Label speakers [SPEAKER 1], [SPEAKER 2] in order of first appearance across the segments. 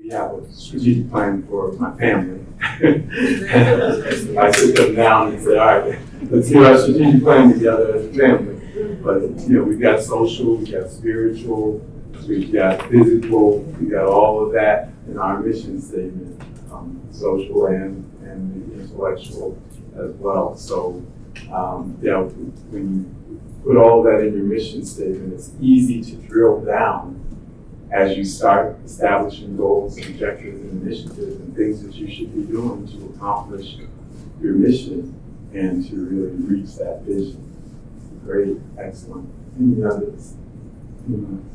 [SPEAKER 1] we have a strategic plan for my family. I sit them down and say, all right, let's get our strategic plan together as a family. But we've got social, we've got spiritual, we've got physical, we've got all of that in our mission statement, social and the intellectual as well. So when you put all of that in your mission statement, it's easy to drill down as you start establishing goals, objectives, and initiatives and things that you should be doing to accomplish your mission and to really reach that vision. Great, excellent. Any others?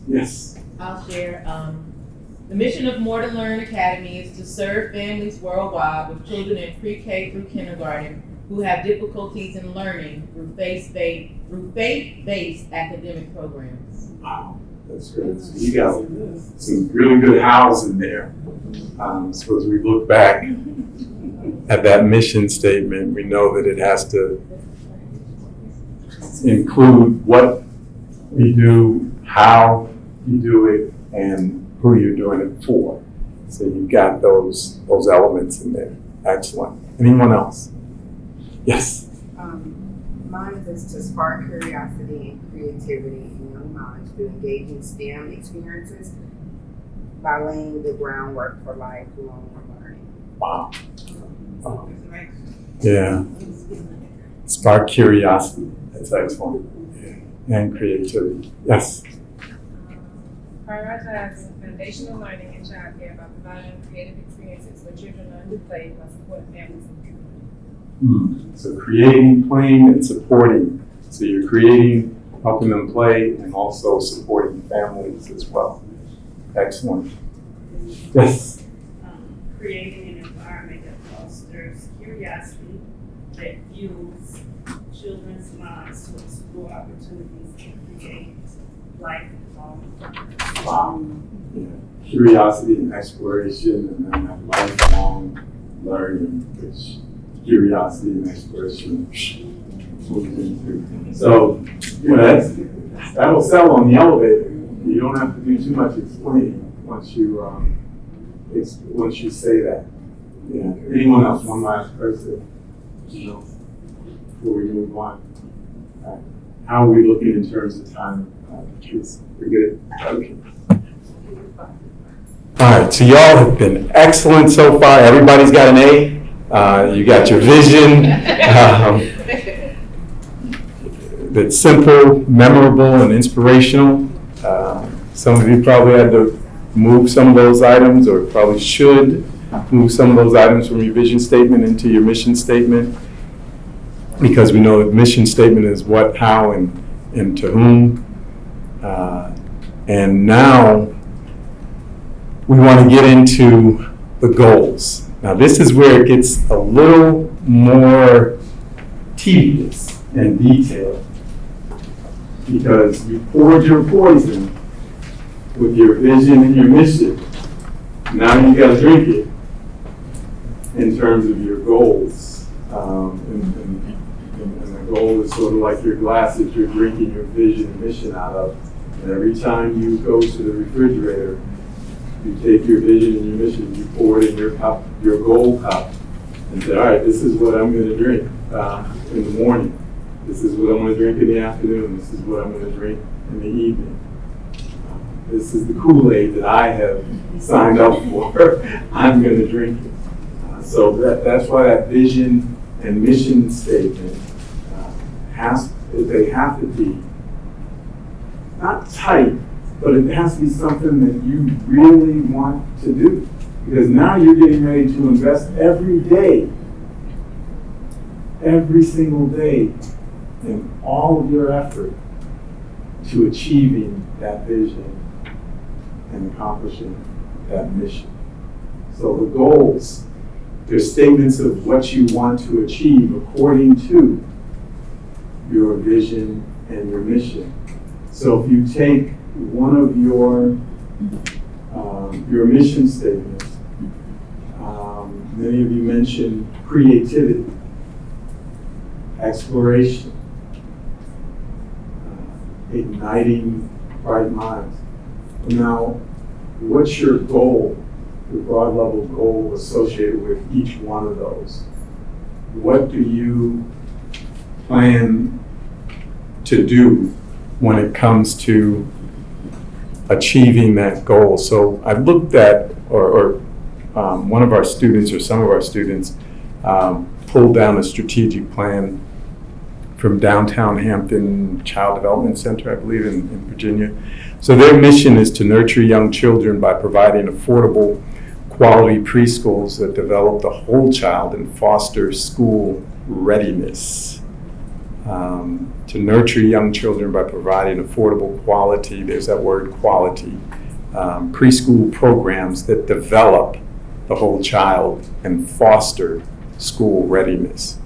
[SPEAKER 1] Yes.
[SPEAKER 2] I'll share. The mission of More to Learn Academy is to serve families worldwide with children in pre-K through kindergarten who have difficulties in learning through faith-based academic programs.
[SPEAKER 1] Wow. That's good. So you got some really good hows in there. So as we look back at that mission statement, we know that it has to include what we do, how you do it, and who you're doing it for. So you've got those elements in there. Excellent. Anyone else? Yes.
[SPEAKER 3] Mine is to spark curiosity and creativity in young minds through engaging STEM experiences by laying the groundwork for lifelong learning.
[SPEAKER 1] Wow. Yeah. Spark curiosity. That's excellent. Yeah. And creativity. Yes.
[SPEAKER 4] Prioritize foundational learning and childcare by providing creative experiences for children learn to play by supporting families and community.
[SPEAKER 1] So creating, playing, and supporting. So you're creating, helping them play, and also supporting families as well. Excellent. Yes?
[SPEAKER 5] Creating an environment that fosters curiosity, that fuels children's minds to explore opportunities and create lifelong.
[SPEAKER 1] Wow. Yeah. Curiosity and exploration, and then that lifelong learning, which curiosity and exploration moves into. So, that'll sell on the elevator. You don't have to do too much explaining once you say that. Yeah. Anyone else? One last person. Before we move on. How are we looking in terms of time? We're good. Okay. All right. So y'all have been excellent so far. Everybody's got an A. You got your vision. That's simple, memorable, and inspirational. Some of you probably had to move some of those items, or probably should move some of those items from your vision statement into your mission statement, because we know that mission statement is what, how, and to whom. And now we want to get into the goals. Now this is where it gets a little more tedious and detailed, because you poured your poison with your vision and your mission. Now you got to drink it in terms of your goals. And the goal is sort of like your glass that you're drinking your vision and mission out of. And every time you go to the refrigerator, you take your vision and your mission, you pour it in your cup, your gold cup, and say, all right, this is what I'm going to drink in the morning. This is what I'm going to drink in the afternoon. This is what I'm going to drink in the evening. This is the Kool-Aid that I have signed up for. I'm going to drink it. So that's why that vision and mission statement they have to be not tight, but it has to be something that you really want to do. Because now you're getting ready to invest every day, every single day, in all of your effort to achieving that vision and accomplishing that mission. So the goals, they're statements of what you want to achieve according to your vision and your mission. So if you take one of your mission statements, many of you mentioned creativity, exploration, igniting bright minds. Now, what's your goal the broad level goal associated with each one of those. What do you plan to do when it comes to achieving that goal? So I looked at, one of our students or some of our students pulled down a strategic plan from Downtown Hampton Child Development Center, I believe, in Virginia. So their mission is to nurture young children by providing affordable, quality preschools that develop the whole child and foster school readiness. To nurture young children by providing affordable, quality, there's that word, quality, preschool programs that develop the whole child and foster school readiness.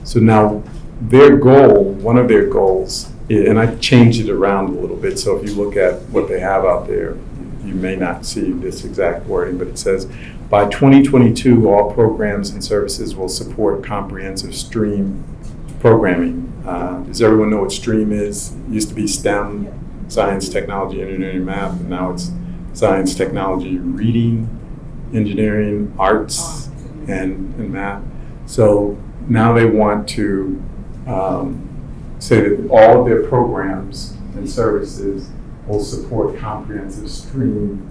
[SPEAKER 1] So now their goal, one of their goals, and I changed it around a little bit, so if you look at what they have out there, you may not see this exact wording, but it says, by 2022, all programs and services will support comprehensive STREAM programming. Does everyone know what STREAM is? It used to be STEM, science, technology, engineering, math, and now it's science, technology, reading, engineering, arts, and math. So now they want to say that all of their programs and services will support comprehensive STREAM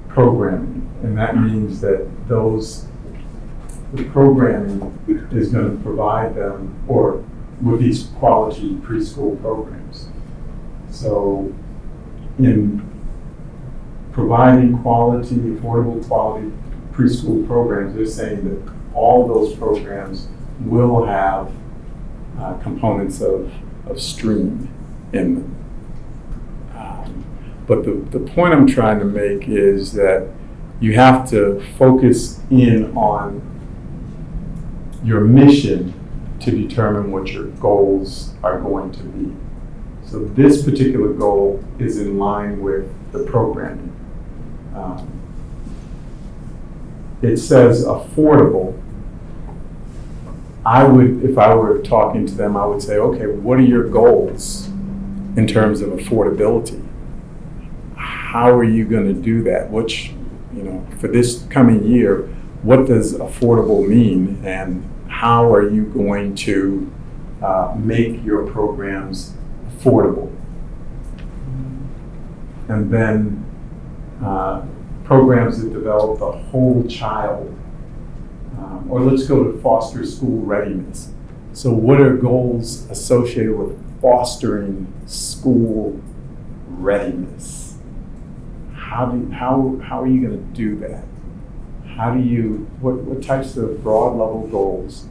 [SPEAKER 1] programming. And that means that the programming is going to provide them, or with these quality preschool programs. So in providing quality, affordable quality preschool programs, they're saying that all those programs will have components of STREAM in them. But the point I'm trying to make is that you have to focus in on your mission to determine what your goals are going to be. So this particular goal is in line with the programming. It says affordable. I would, if I were talking to them, I would say, okay, what are your goals in terms of affordability? How are you going to do that? Which, for this coming year, what does affordable mean, and how are you going to make your programs affordable? And then programs that develop the whole child. Or let's go to foster school readiness. So what are goals associated with fostering school readiness? How are you going to do that? What types of broad level goals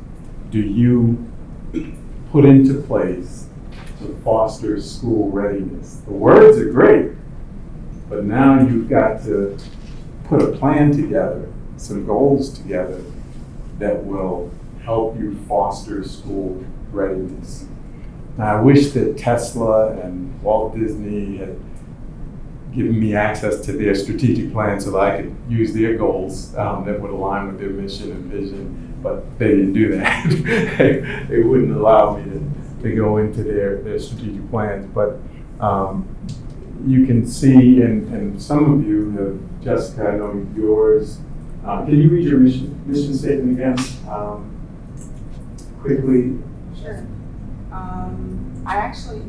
[SPEAKER 1] do you put into place to foster school readiness? The words are great, but now you've got to put a plan together, some goals together that will help you foster school readiness. Now, I wish that Tesla and Walt Disney had given me access to their strategic plan so that I could use their goals that would align with their mission and vision, but they didn't do that. They wouldn't allow me to go into their strategic plans. But you can see, and some of you have, Jessica, I know yours. Can you read your mission statement again, quickly?
[SPEAKER 3] Sure. I actually.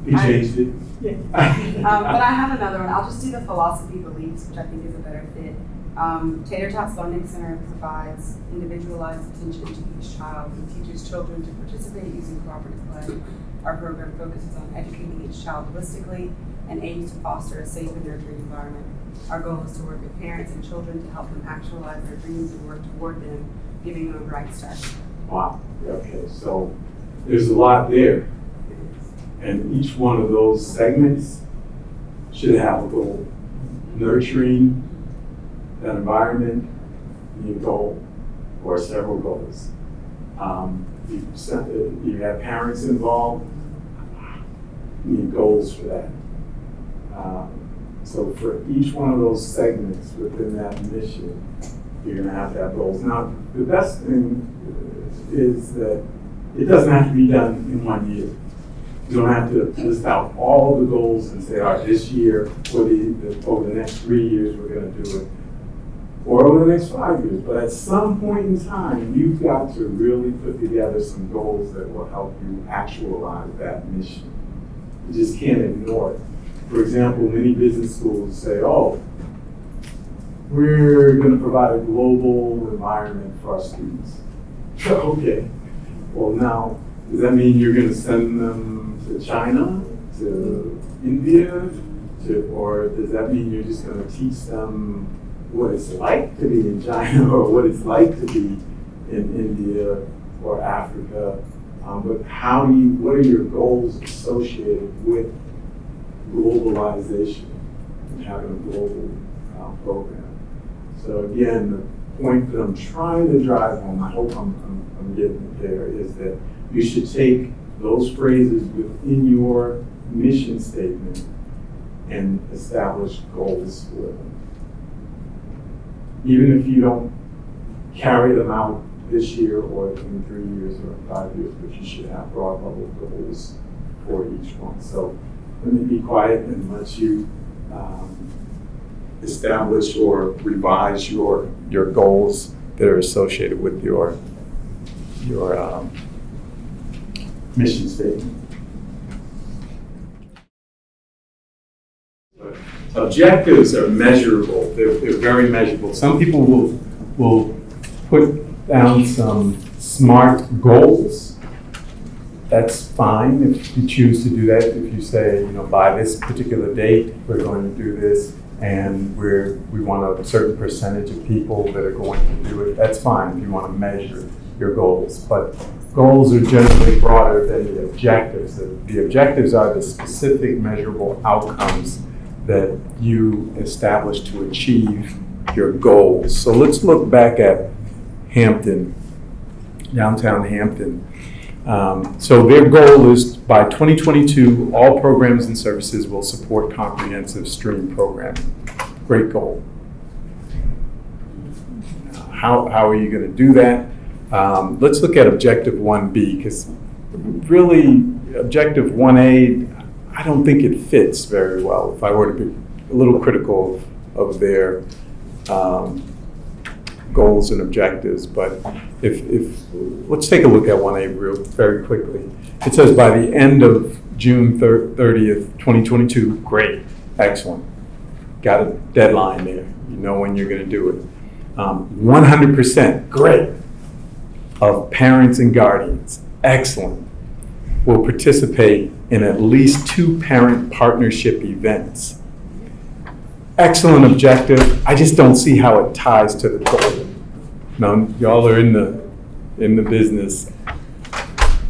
[SPEAKER 1] You changed it?
[SPEAKER 3] Yeah. But I have another one. I'll just do the philosophy beliefs, which I think is a better fit. Tater Tots Funding Center provides individualized attention to each child and teaches children to participate using cooperative play. Our program focuses on educating each child holistically and aims to foster a safe and nurturing environment. Our goal is to work with parents and children to help them actualize their dreams and work toward them, giving them a bright start.
[SPEAKER 1] Wow. Okay, so there's a lot there. And each one of those segments should have a goal. Nurturing that environment, you goal, or several goals. You have parents involved, you need goals for that. So for each one of those segments within that mission, you're going to have goals. Now, the best thing is that it doesn't have to be done in 1 year. You don't have to list out all the goals and say, all right, this year or over the next 3 years, we're going to do it. or over the next 5 years. But at some point in time, you've got to really put together some goals that will help you actualize that mission. You just can't ignore it. For example, many business schools say, oh, we're going to provide a global environment for our students. Okay. Well, now, does that mean you're going to send them to China, to India, or does that mean you're just going to teach them what it's like to be in China or what it's like to be in India or Africa? But what are your goals associated with globalization and having a global program? So again, the point that I'm trying to drive home, I hope I'm getting it there, is that you should take those phrases within your mission statement and establish goals for them. Even if you don't carry them out this year or in 3 years or 5 years, but you should have broad level goals for each one. So let me be quiet and let you establish or revise your goals that are associated with your mission statement. Objectives are measurable. They're very measurable. Some people will put down some SMART goals. That's fine if you choose to do that. If you say, by this particular date, we're going to do this, and we want a certain percentage of people that are going to do it. That's fine if you want to measure your goals. But goals are generally broader than the objectives. The objectives are the specific measurable outcomes that you establish to achieve your goals. So let's look back at Hampton, downtown Hampton. So their goal is by 2022, all programs and services will support comprehensive stream programming. Great goal. How are you going to do that? Let's look at Objective 1B, because really Objective 1A, I don't think it fits very well if I were to be a little critical of their goals and objectives. But if let's take a look at 1A very quickly. It says by the end of June 30th, 2022, great, excellent. Got a deadline there. You know when you're going to do it. 100%, great, of parents and guardians, excellent, will participate in at least 2 parent partnership events. Excellent objective. I just don't see how it ties to the goal. Now, y'all are in the business.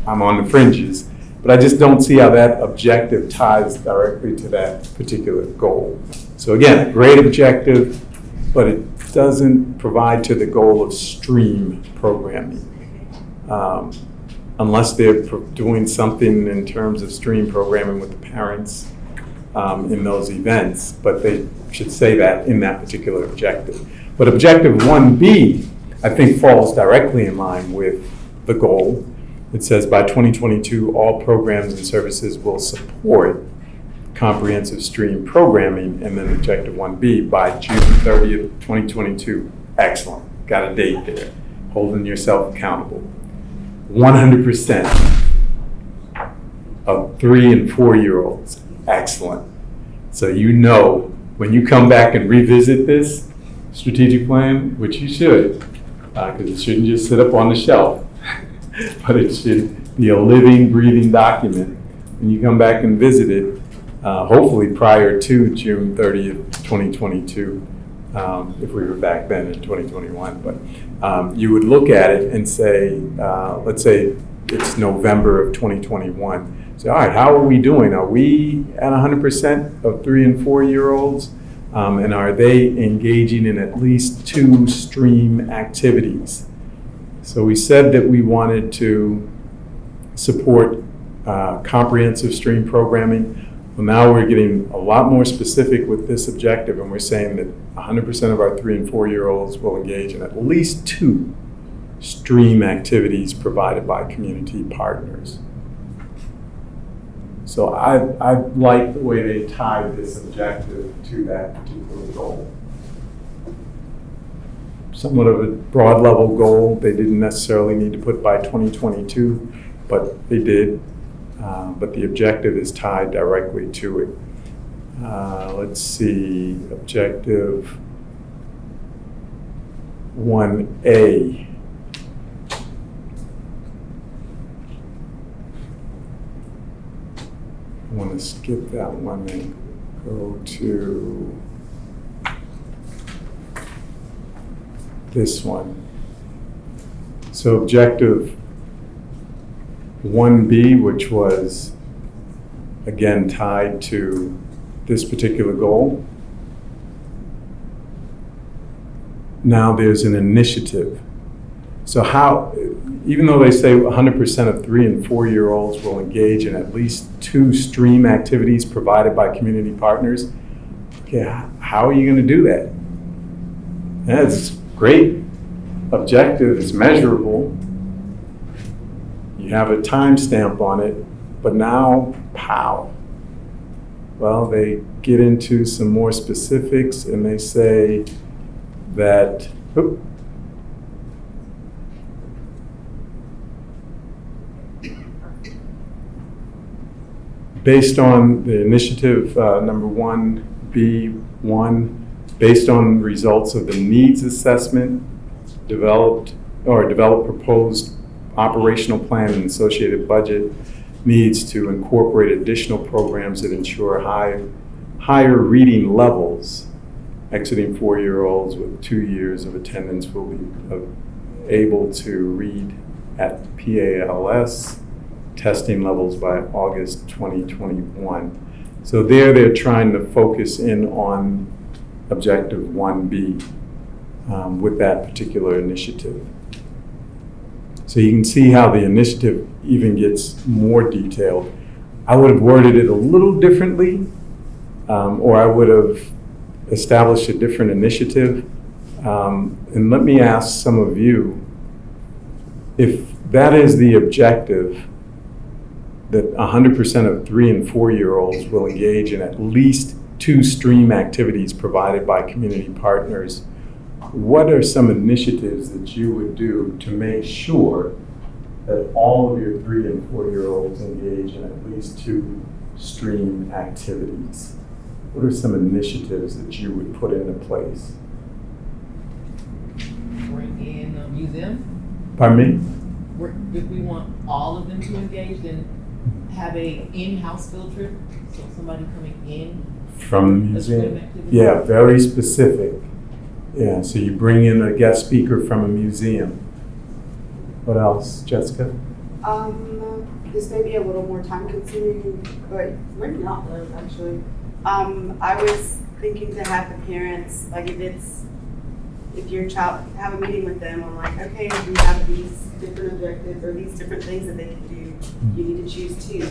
[SPEAKER 1] I'm on the fringes, but I just don't see how that objective ties directly to that particular goal. So again, great objective, but it doesn't provide to the goal of stream programming. Unless they're doing something in terms of stream programming with the parents in those events, but they should say that in that particular objective. But Objective 1B, I think, falls directly in line with the goal. It says by 2022, all programs and services will support comprehensive stream programming, and then Objective 1B by June 30th, 2022. Excellent. Got a date there. Holding yourself accountable. 100% of 3 and 4-year-olds. Excellent. So when you come back and revisit this strategic plan, which you should, because it shouldn't just sit up on the shelf, but it should be a living, breathing document. When you come back and visit it, hopefully prior to June 30th, 2022, if we were back then in 2021, but you would look at it and say, let's say it's November of 2021. Say, all right, how are we doing? Are we at 100% of 3 and 4-year-olds? And are they engaging in at least 2 stream activities? So we said that we wanted to support comprehensive stream programming. Well, now we're getting a lot more specific with this objective, and we're saying that 100% of our 3 and 4-year-olds will engage in at least 2 stream activities provided by community partners. So I like the way they tied this objective to that particular goal. somewhat of a broad level goal. They didn't necessarily need to put by 2022, but they did. But the objective is tied directly to it. Let's see, objective 1A. I want to skip that one and go to this one. So objective 1B, which was again tied to this particular goal. Now there's an initiative. So how, even though they say 100% of 3 and 4 year olds will engage in at least 2 STREAM activities provided by community partners, okay, how are you going to do that? That's great. Objective is measurable. You have a timestamp on it, but now, how? Well, they get into some more specifics and they say that, based on the initiative number 1B1, based on results of the needs assessment, develop proposed operational plan and associated budget needs to incorporate additional programs that ensure higher reading levels. Exiting 4-year-olds with 2 years of attendance will be able to read at PALS testing levels by August 2021. So they're trying to focus in on objective 1B with that particular initiative. So you can see how the initiative even gets more detailed. I would have worded it a little differently, or I would have established a different initiative. And let me ask some of you, if that is the objective, that 100% of 3 and 4 year olds will engage in at least 2 STREAM activities provided by community partners, what are some initiatives that you would do to make sure that all of your 3 and 4 year olds engage in at least 2 STREAM activities? What are some initiatives that you would put into place?
[SPEAKER 2] Bring in a museum.
[SPEAKER 1] Pardon me?
[SPEAKER 2] If we want all of them to engage, then have a in-house field trip, so somebody coming in.
[SPEAKER 1] From the
[SPEAKER 2] A STREAM
[SPEAKER 1] museum?
[SPEAKER 2] activity.
[SPEAKER 1] Yeah, very specific. Yeah, so you bring in a guest speaker from a museum. What else, Jessica?
[SPEAKER 3] This may be a little more time consuming, but maybe not though, actually. I was thinking to have the parents, like if your child, have a meeting with them on like, okay, we have these different objectives or these different things that they can do. You need to choose 2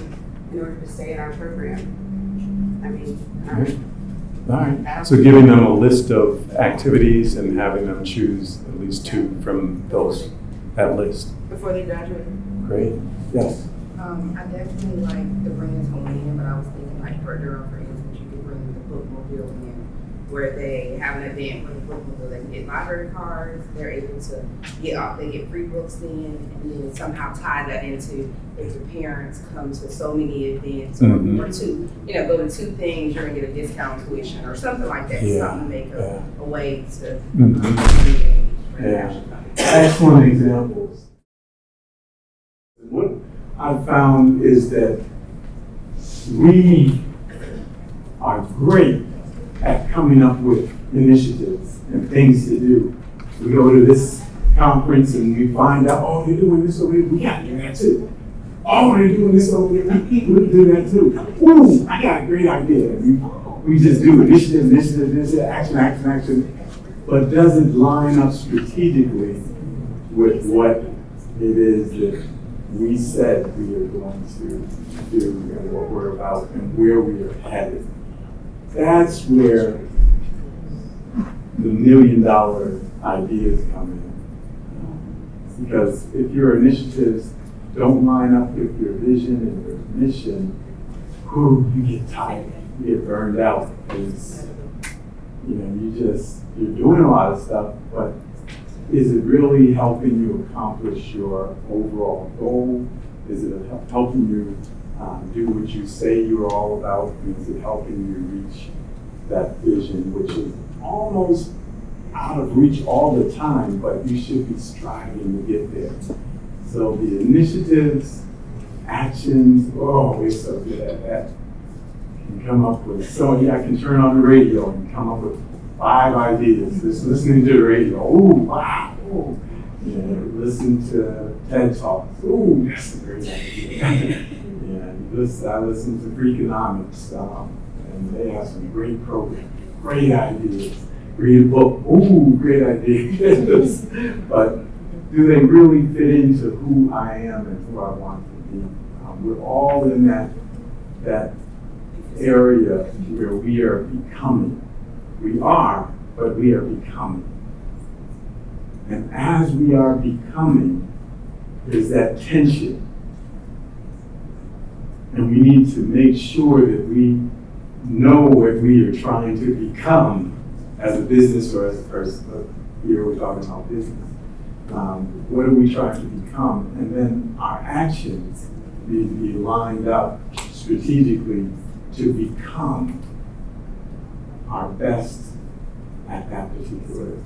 [SPEAKER 3] in order to stay in our program. I mean,
[SPEAKER 1] All right, so giving them a list of activities and having them choose at least 2 from that list.
[SPEAKER 3] before they graduate.
[SPEAKER 1] Great, yes.
[SPEAKER 6] I definitely like the brands home in, but I was thinking like for Durham, for instance, you could bring the bookmobile in, where they have an event with the bookmobile, they can get library cards, they're able to they get free books in, and then somehow tie that into if the parents come to so many events or 2, go to 2 things, you're gonna get a discount tuition or something like that.
[SPEAKER 1] Yeah.
[SPEAKER 6] Something to make a way to
[SPEAKER 1] Yeah. Excellent examples. What I've found is that we are great at coming up with initiatives and things to do. We go to this conference and we find out, oh, they're doing this over here, we gotta do that too. Oh, they're doing this over here, we do that too. Ooh, I got a great idea. We just do initiative, action, but doesn't line up strategically with what it is that we said we are going to do and what we're about and where we are headed. That's where the $1 million ideas come in. Because if your initiatives don't line up with your vision and your mission, you get tired, you get burned out. Because, you're doing a lot of stuff, but is it really helping you accomplish your overall goal? Is it helping you do what you say you're all about? And is it helping you reach that vision, which is almost out of reach all the time, but you should be striving to get there. So the initiatives, actions, oh, we're so good at that. You can come up with, I can turn on the radio and come up with 5 ideas. Just listening to the radio, ooh, wow, ooh. Listen to TED Talks, ooh, that's a great idea. I listen to Freakonomics, and they have some great programs, great ideas. Read a book, ooh, great ideas. But do they really fit into who I am and who I want to be? We're all in that area where we are becoming. We are, but we are becoming. And as we are becoming, there's that tension. And we need to make sure that we know what we are trying to become as a business or as a person. But here we're talking about business. What are we trying to become? And then our actions need to be lined up strategically to become our best at that particular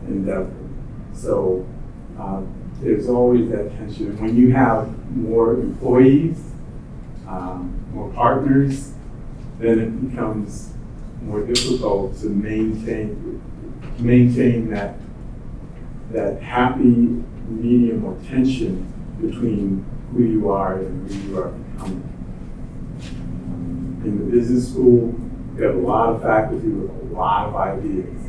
[SPEAKER 1] endeavor. So there's always that tension. When you have more employees, more partners, then it becomes more difficult to maintain that happy medium or tension between who you are and who you are becoming. In the business school, we have a lot of faculty with a lot of ideas,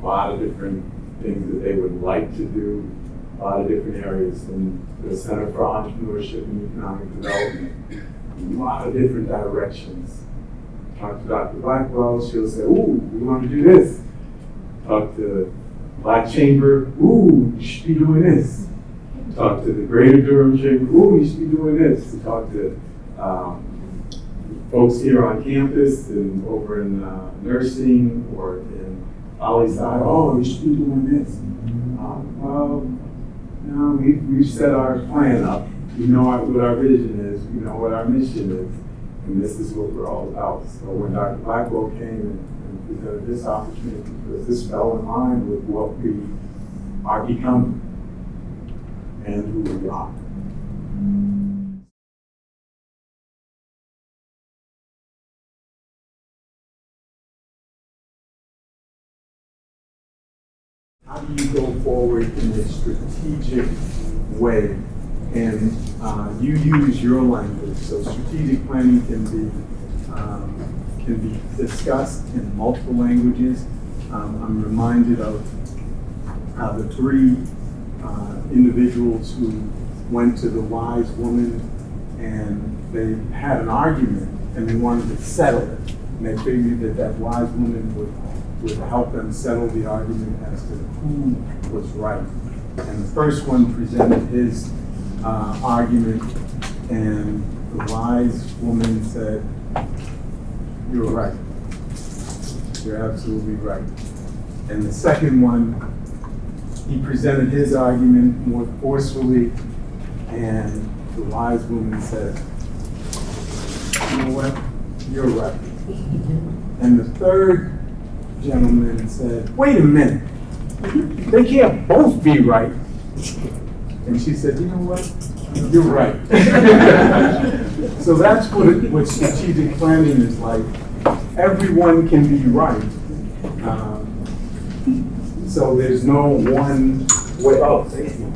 [SPEAKER 1] a lot of different things that they would like to do, a lot of different areas. In the Center for Entrepreneurship and Economic Development, a lot of different directions. Talk to Dr. Blackwell, she'll say, ooh, we want to do this. Talk to Black Chamber, ooh, you should be doing this. Talk to the Greater Durham Chamber, ooh, you should be doing this. Talk to folks here on campus and over in nursing or in Poli-Sci, oh, you should be doing this. We've set our plan up. We know what our vision is. We know what our mission is. And this is what we're all about. So when Dr. Blackwell came and presented this opportunity, because this fell in line with what we are becoming and who we are. How do you go forward in a strategic way? And you use your language, so strategic planning can be discussed in multiple languages. I'm reminded of the 3 individuals who went to the wise woman and they had an argument and they wanted to settle it. And they figured that wise woman would help them settle the argument as to who was right. And the first one presented his argument, and the wise woman said, "You're right. You're absolutely right." And the second one, he presented his argument more forcefully, and the wise woman said, "You know what? You're right." And the third gentleman said, "Wait a minute. They can't both be right." And she said, "You know what? You're right." So that's what strategic planning is like. Everyone can be right. So there's no one way. Oh, thank you.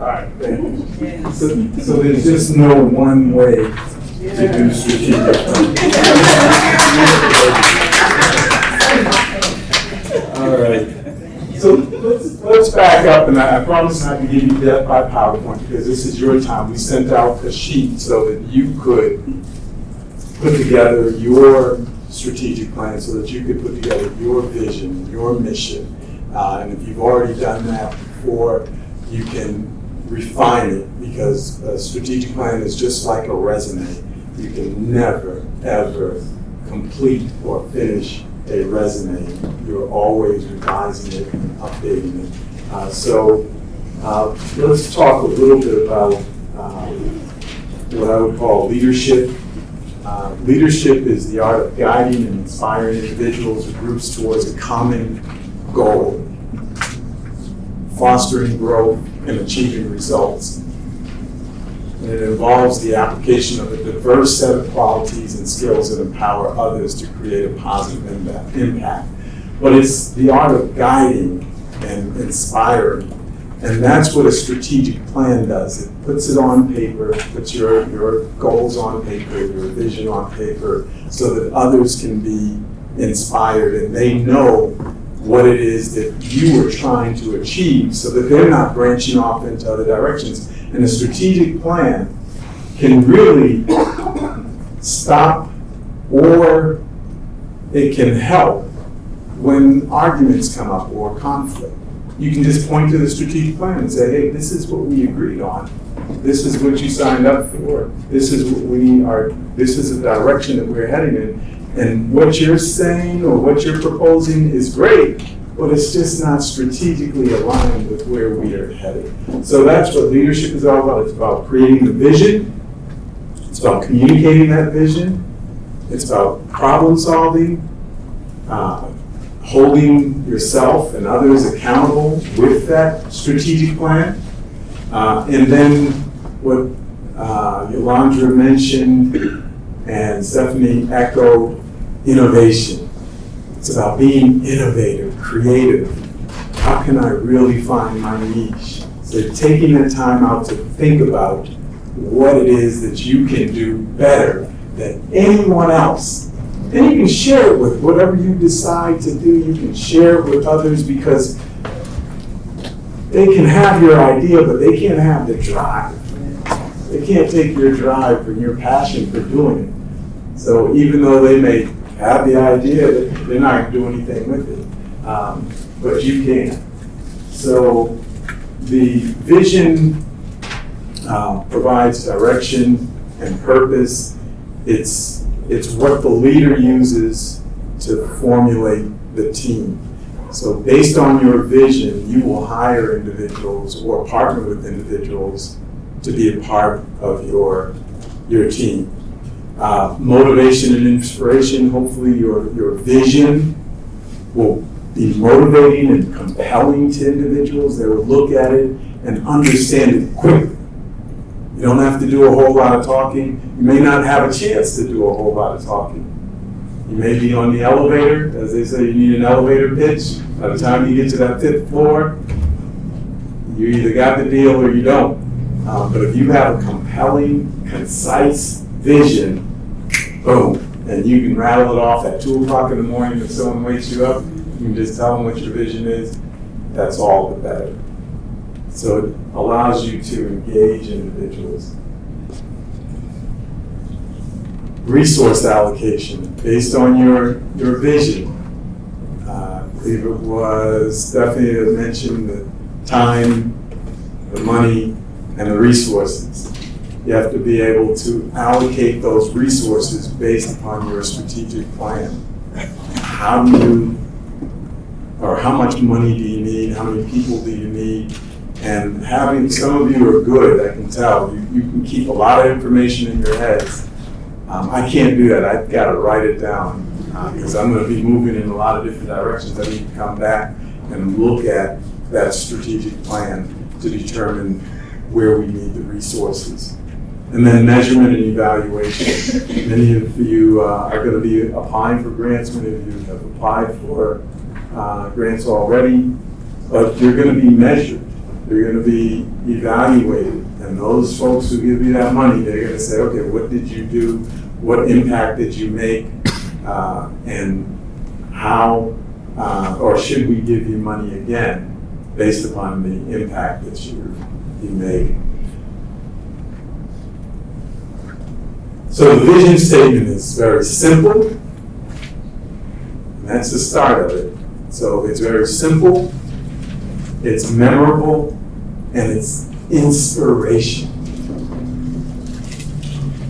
[SPEAKER 1] All right, thank you. So there's just no one way to do strategic planning. All right. So let's back up, and I promise not to give you death by PowerPoint because this is your time. We sent out a sheet so that you could put together your strategic plan, so that you could put together your vision, your mission. And if you've already done that before, you can refine it, because a strategic plan is just like a resume. You can never, ever complete or finish a resume. You're always revising it and updating it. So let's talk a little bit about what I would call leadership. Leadership is the art of guiding and inspiring individuals or groups towards a common goal, fostering growth and achieving results. And it involves the application of a diverse set of qualities and skills that empower others to create a positive impact. But it's the art of guiding and inspiring. And that's what a strategic plan does. It puts it on paper, puts your goals on paper, your vision on paper, so that others can be inspired and they know what it is that you are trying to achieve so that they're not branching off into other directions. And a strategic plan can really stop, or it can help when arguments come up or conflict. You can just point to the strategic plan and say, hey, this is what we agreed on. This is what you signed up for. This is what this is the direction that we're heading in. And what you're saying or what you're proposing is great, but it's just not strategically aligned with where we are headed. So that's what leadership is all about. It's about creating the vision. It's about communicating that vision. It's about problem solving, holding yourself and others accountable with that strategic plan. And then what Yolanda mentioned and Stephanie echoed, innovation. It's about being innovative, creative. How can I really find my niche? So taking the time out to think about what it is that you can do better than anyone else. And you can share it with whatever you decide to do. You can share it with others because they can have your idea, but they can't have the drive. They can't take your drive and your passion for doing it. So even though they may have the idea, they're not going to do anything with it. But you can. So the vision provides direction and purpose. It's what the leader uses to formulate the team. So based on your vision, you will hire individuals or partner with individuals to be a part of your team. Motivation and inspiration, hopefully your vision will be motivating and compelling to individuals. They will look at it and understand it quickly. You don't have to do a whole lot of talking. You may not have a chance to do a whole lot of talking. You may be on the elevator, as they say, you need an elevator pitch. By the time you get to that 5th floor, you either got the deal or you don't. But if you have a compelling, concise vision, boom, and you can rattle it off at 2 o'clock in the morning if someone wakes you up, you can just tell them what your vision is. That's all the better. So it allows you to engage individuals. Resource allocation based on your vision. I believe it was Stephanie that mentioned the time, the money, and the resources. You have to be able to allocate those resources based upon your strategic plan. How much money do you need? How many people do you need? And some of you are good, I can tell. You can keep a lot of information in your heads. I can't do that. I've got to write it down because I'm going to be moving in a lot of different directions. I need to come back and look at that strategic plan to determine where we need the resources. And then measurement and evaluation. Many of you are going to be applying for grants. Many of you have applied for grants already, but you're going to be measured. You're going to be evaluated. And those folks who give you that money, they're going to say, okay, what did you do? What impact did you make? And how, or should we give you money again based upon the impact that you made? So the vision statement is very simple. And that's the start of it. So it's very simple, it's memorable, and it's inspiration.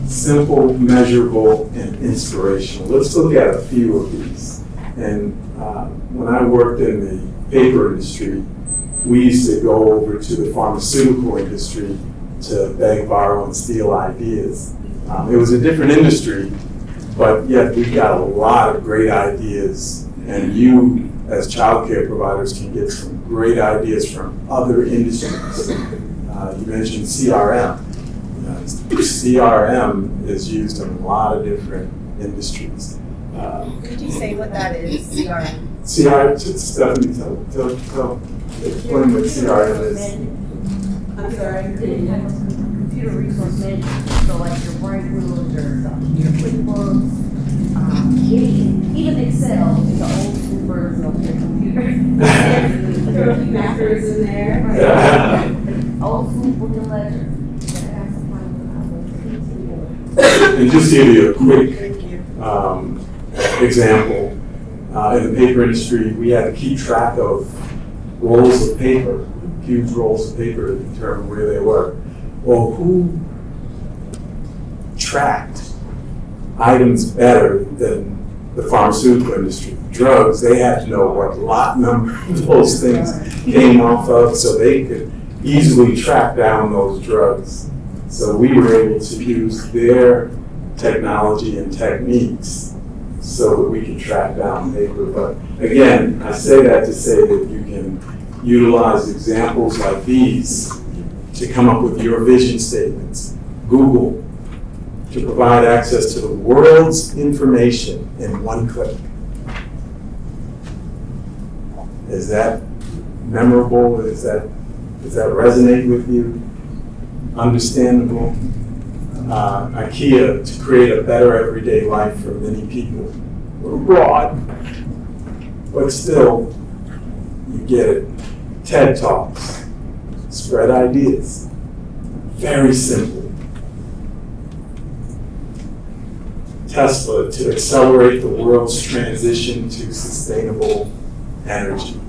[SPEAKER 1] Simple, measurable, and inspirational. Let's look at a few of these. And when I worked in the paper industry, we used to go over to the pharmaceutical industry to beg, borrow, and steal ideas. It was a different industry, but yet we got a lot of great ideas, and you as childcare providers can get some great ideas from other industries. You mentioned CRM. CRM is used in a lot of different industries.
[SPEAKER 6] Could you say what that is, CRM?
[SPEAKER 1] CRM, Stephanie, explain what CRM is.
[SPEAKER 7] I'm sorry, computer resource management, so like your break rooms or your QuickBooks, even Excel is the old school version of your computer. There are a few macros in there.
[SPEAKER 1] Yeah.
[SPEAKER 7] Old school book and ledger.
[SPEAKER 1] And just to give you a quick example, in the paper industry, we had to keep track of rolls of paper, huge rolls of paper to determine where they were. Well, who tracked items better than the pharmaceutical industry? Drugs, they had to know what lot number those things came off of so they could easily track down those drugs. So we were able to use their technology and techniques so that we could track down paper. But again, I say that to say that you can utilize examples like these to come up with your vision statements. Google, to provide access to the world's information in one click. Is that memorable? Does that resonate with you? Understandable? IKEA, to create a better everyday life for many people. We're broad, but still, you get it. TED Talks, spread ideas. Very simple. Tesla, to accelerate the world's transition to sustainable energy.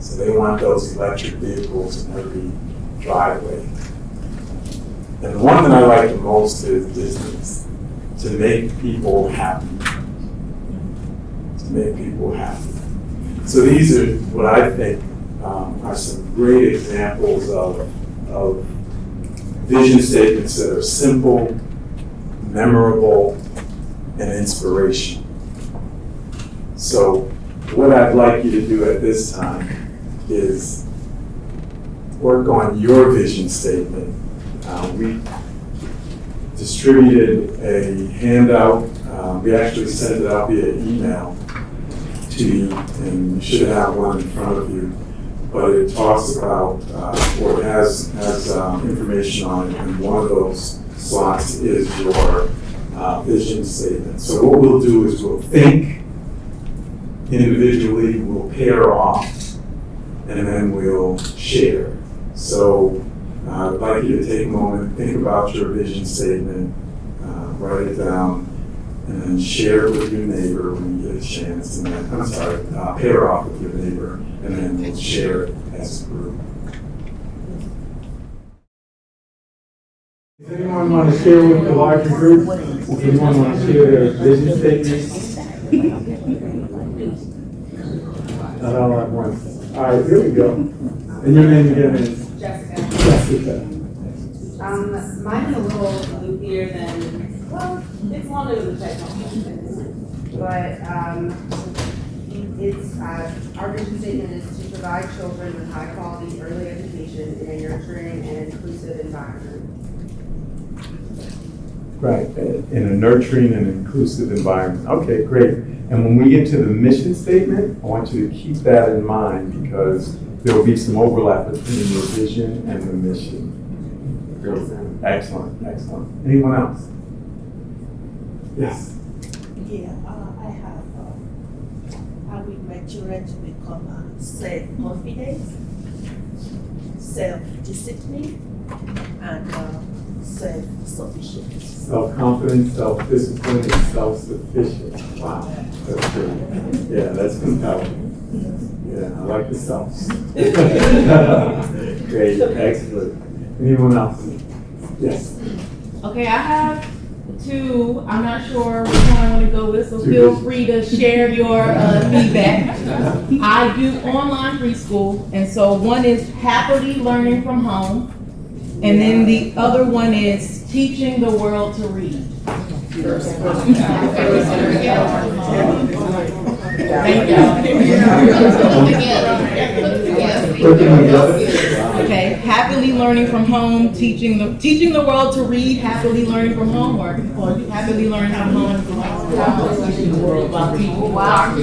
[SPEAKER 1] So they want those electric vehicles in every driveway. And the one that I like the most is business, to make people happy. To make people happy. So these are what I think are some great examples of vision statements that are simple, memorable, and inspiration. So what I'd like you to do at this time is work on your vision statement. We distributed a handout. We actually sent it out via email to you, and you should have one in front of you. But it talks about, or it has information on it, and one of those slots is your vision statement. So what we'll do is we'll think individually, we'll pair off, and then we'll share. So I'd like you to take a moment, think about your vision statement, write it down, and then share it with your neighbor when you get a chance. And then, pair off with your neighbor, and then we'll share it as a group. Does anyone want to share with the larger group? Does anyone want to share their vision statement? Not all at once. All right, here we go. And your name again is? Jessica.
[SPEAKER 8] Mine is a little loopier than, well, it's longer than the technology. But it's our vision statement is to provide children with high quality early education in a nurturing and inclusive environment.
[SPEAKER 1] Right, in a nurturing and inclusive environment. Okay, great. And when we get to the mission statement, I want you to keep that in mind because there will be some overlap between your vision and the mission. Great. Excellent, excellent. Anyone else? Yes.
[SPEAKER 9] Yeah, I have, I will make children to become self-confident, self-discipline, and self-sufficient.
[SPEAKER 1] Self-confident, self-disciplined, and self-sufficient. Wow, that's good. Yeah, that's compelling. Yeah, I like the selves. Great, excellent. Anyone else? Yes.
[SPEAKER 2] Okay, I have 2, I'm not sure which one I want to go with, so feel free to share your feedback. I do online preschool, and so one is happily learning from home, and then the other one is teaching the world to read. Thank you. Okay, happily learning from home, teaching the world to read, happily learning from home, or happily learning from home. Wow.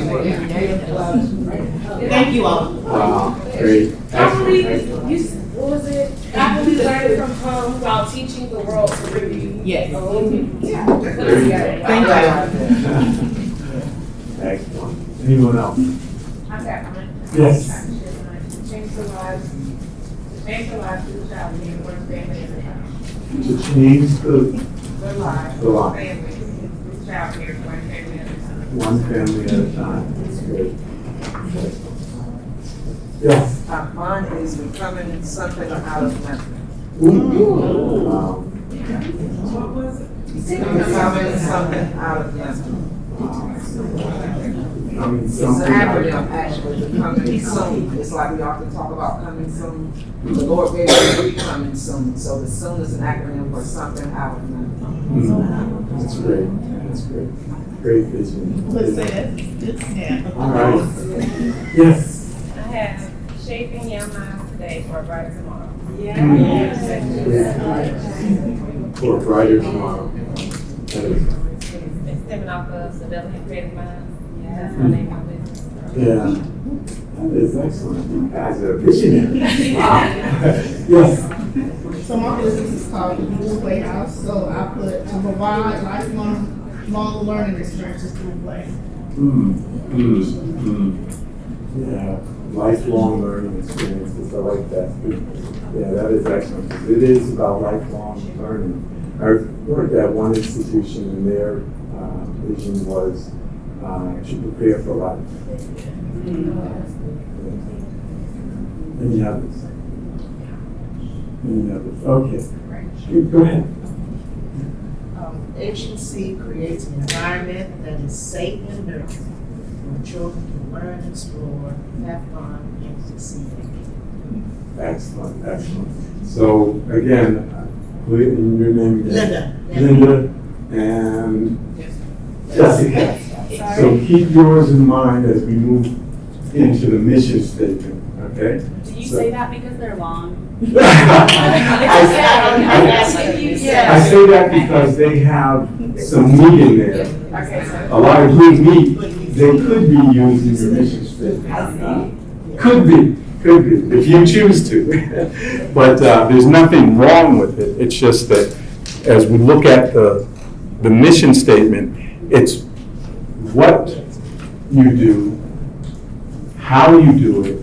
[SPEAKER 2] Thank you all.
[SPEAKER 1] Wow, great.
[SPEAKER 4] Happily, what was it? Happily learning from home while teaching the world to read.
[SPEAKER 2] Yes.
[SPEAKER 1] Thank you. Excellent. Anyone else?
[SPEAKER 4] I've got mine.
[SPEAKER 1] Yes.
[SPEAKER 4] Change the lives of the child in one family at a time.
[SPEAKER 1] To change the
[SPEAKER 4] Lives
[SPEAKER 1] The lives.
[SPEAKER 4] families, the child here, one family at a time.
[SPEAKER 1] one family at a time. That's good. Yes.
[SPEAKER 10] Mine is becoming something out of nothing.
[SPEAKER 1] Wow.
[SPEAKER 10] Becoming something out of nothing.
[SPEAKER 1] I mean,
[SPEAKER 10] It's an
[SPEAKER 1] something.
[SPEAKER 10] acronym actually, becoming soon. It's like we often talk about coming soon. The Lord gave us becoming soon. So the soon is an acronym for something out of nothing.
[SPEAKER 1] That's great. That's great. Great vision.
[SPEAKER 2] Let's say that. Yeah.
[SPEAKER 1] All right. Yes.
[SPEAKER 4] I have shaping young minds today for a brighter tomorrow.
[SPEAKER 1] Yeah. For a brighter tomorrow. That is.
[SPEAKER 4] It's stemming off of developing creative minds. That's my name of business.
[SPEAKER 1] Yeah. That is excellent. You guys are visionary. Wow. Yes.
[SPEAKER 11] So my business is called the Blue Playhouse. So I put to provide lifelong learning experiences through play.
[SPEAKER 1] Yeah. Lifelong learning experiences. I like that. Yeah, that is excellent. It is about lifelong learning. I worked at one institution and their vision was to prepare for life. Any others? Any others? Okay. Go ahead.
[SPEAKER 9] HNC creates an environment that is safe and nurturing where children can learn, explore, have fun, and succeed.
[SPEAKER 1] Excellent, excellent. So again, your name again?
[SPEAKER 9] Linda.
[SPEAKER 1] And Jessica. So keep yours in mind as we move into the mission statement, okay?
[SPEAKER 8] Do you say that because they're long?
[SPEAKER 1] I say that because they have some meat in there. A lot of good meat. They could be used in your mission statement. Could be, if you choose to. But there's nothing wrong with it. It's just that as we look at the mission statement, it's what you do, how you do it,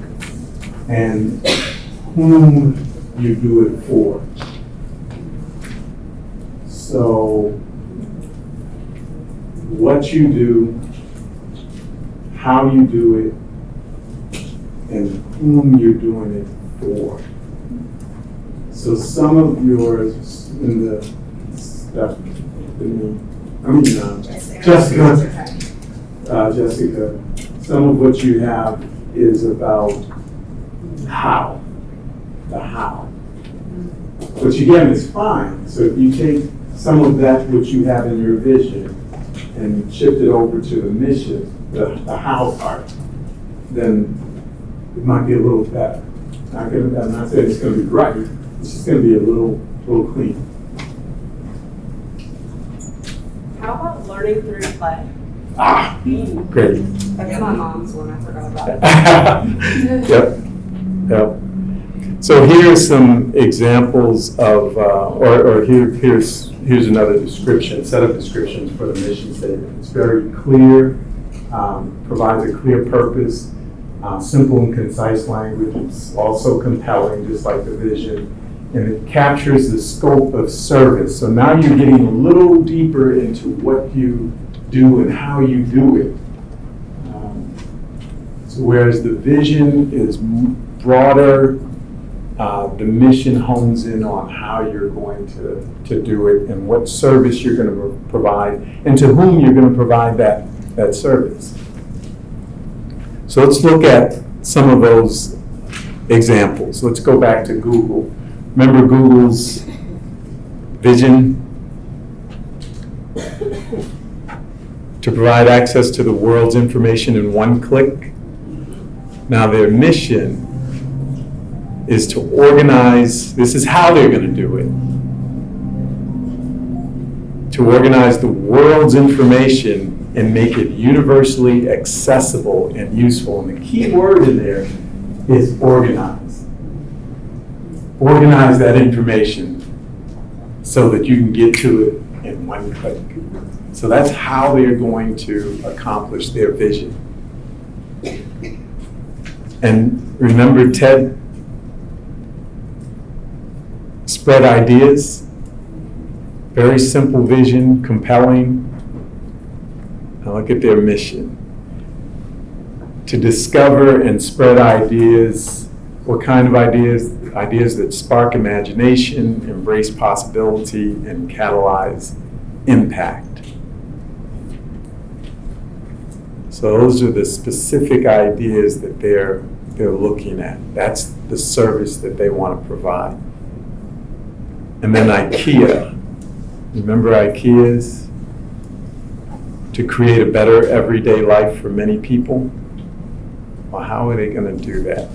[SPEAKER 1] and whom you do it for. So, what you do, how you do it, and whom you're doing it for. So some of yours in the stuff, Jessica, some of what you have is about how, the how. Which again is fine. So if you take some of that which you have in your vision and shift it over to the mission, the how part, then it might be a little better. I'm not saying it's going to be right. It's just going to be a little clean.
[SPEAKER 8] How about learning through play?
[SPEAKER 1] Great.
[SPEAKER 6] That's my mom's one, I forgot about it.
[SPEAKER 1] Yep. So here are some examples of, here's another description, set of descriptions for the mission statement. It's very clear, provides a clear purpose, simple and concise language. It's also compelling, just like the vision, and it captures the scope of service. So now you're getting a little deeper into what you do and how you do it. So whereas the vision is broader the mission hones in on how you're going to do it and what service you're going to provide and to whom you're going to provide that service. So let's look at some of those examples. Let's go back to Google. Remember Google's vision? To provide access to the world's information in one click. Now their mission is to organize, this is how they're going to do it, to organize the world's information and make it universally accessible and useful. And the key word in there is organize. Organize that information so that you can get to it in one click. So that's how they're going to accomplish their vision. And remember, Ted spread ideas, very simple vision, compelling. Now look at their mission. To discover and spread ideas. What kind of ideas? Ideas that spark imagination, embrace possibility, and catalyze impact. So those are the specific ideas that they're looking at. That's the service that they want to provide. And then IKEA. Remember IKEA's? To create a better everyday life for many people. Well, how are they going to do that?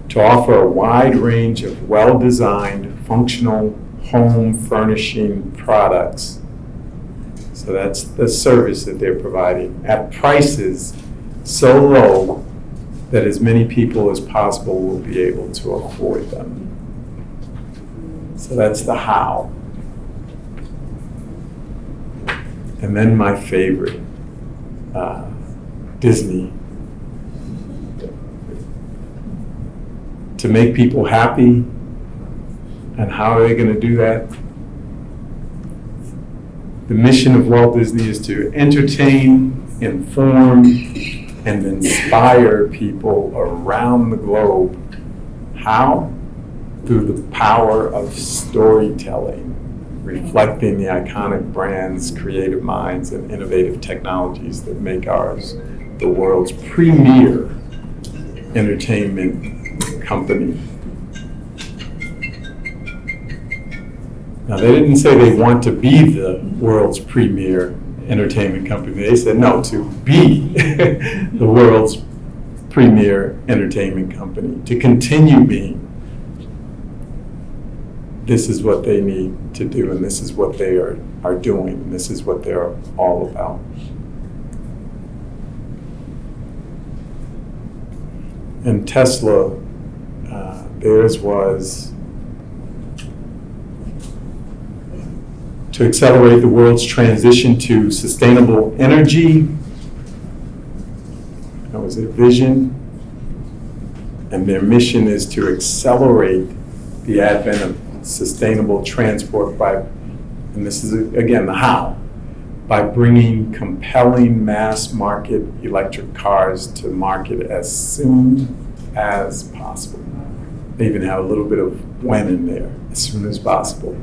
[SPEAKER 1] To offer a wide range of well-designed, functional home furnishing products. So that's the service that they're providing at prices so low that as many people as possible will be able to afford them. So that's the how. And then my favorite, Disney. To make people happy. And how are they going to do that? The mission of Walt Disney is to entertain, inform, and inspire people around the globe. How? Through the power of storytelling, reflecting the iconic brands, creative minds, and innovative technologies that make ours the world's premier entertainment company. Now, they didn't say they want to be the world's premier entertainment company. They said, no, to be the world's premier entertainment company, to continue being. This is what they need to do, and this is what they are doing, and this is what they're all about. And Tesla, theirs was to accelerate the world's transition to sustainable energy. That was their vision. And their mission is to accelerate the advent of sustainable transport by, and this is again the how, by bringing compelling mass market electric cars to market as soon as possible. They even have a little bit of when in there, as soon as possible.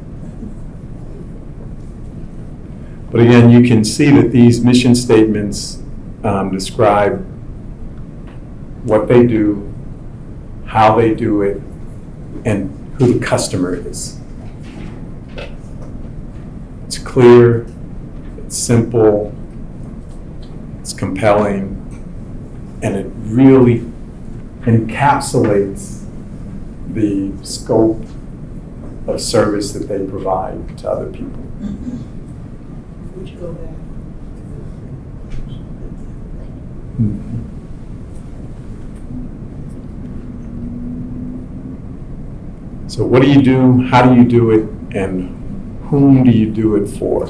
[SPEAKER 1] But again, you can see that these mission statements describe what they do, how they do it, and who the customer is. It's clear, it's simple, it's compelling, and it really encapsulates the scope of service that they provide to other people.
[SPEAKER 9] Would you go back?
[SPEAKER 1] So what do you do, how do you do it, and whom do you do it for?